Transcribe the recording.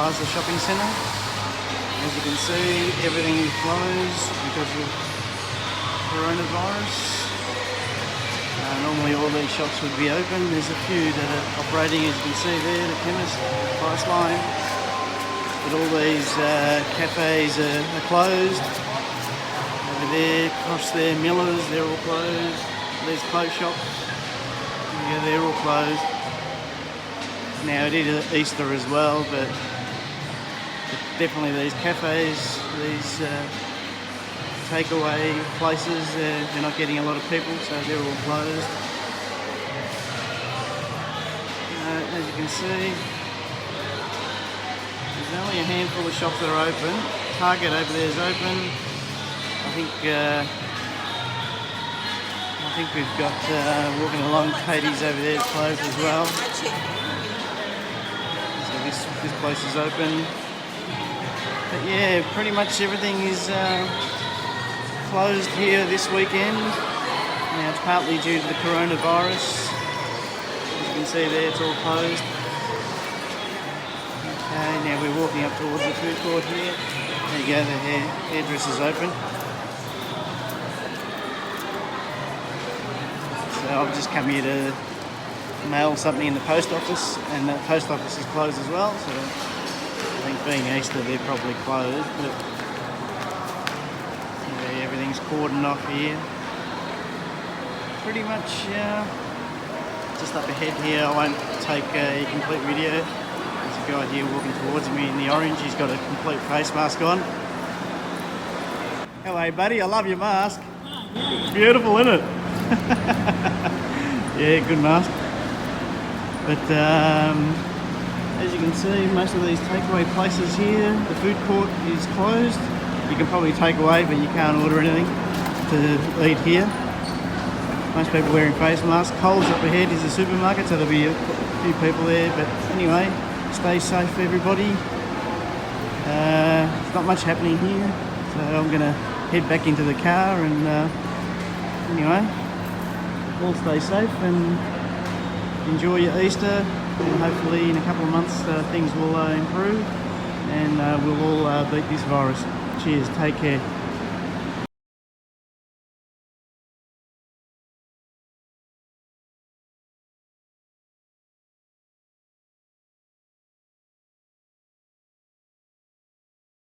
Plaza shopping centre. As you can see, everything is closed because of coronavirus. Normally all these shops would be open. There's a few that are operating, as you can see there, the chemist, price line. But all these cafes are closed. Over there, across there, Miller's, they're all closed. There's clothes shops. Yeah, they're all closed. Now it is Easter as well, but definitely these cafes, these takeaway places, they're not getting a lot of people, so they're all closed. As you can see, there's only a handful of shops that are open. Target over there is open. I think we've got walking along, Katie's over there is closed as well. So this place is open. But yeah, pretty much everything is closed here this weekend. Now it's partly due to the coronavirus. As you can see there, it's all closed. Okay, now we're walking up towards the food court here. There you go, the hairdresser's open. So I've just come here to mail something in the post office, and the post office is closed as well, so I think being Easter they're probably closed, but yeah, everything's cordoned off here. Pretty much just up ahead here, I won't take a complete video. There's a guy here walking towards me in the orange, he's got a complete face mask on. Hello buddy, I love your mask. It's beautiful, isn't it? Yeah, good mask. But as you can see, most of these takeaway places here, the food court is closed. You can probably take away, but you can't order anything to eat here. Most people wearing face masks. Coles up ahead is a supermarket, so there'll be a few people there. But anyway, stay safe everybody. There's not much happening here, so I'm going to head back into the car and anyway, all stay safe and enjoy your Easter, and hopefully in a couple of months things will improve and we'll all beat this virus. Cheers, take care.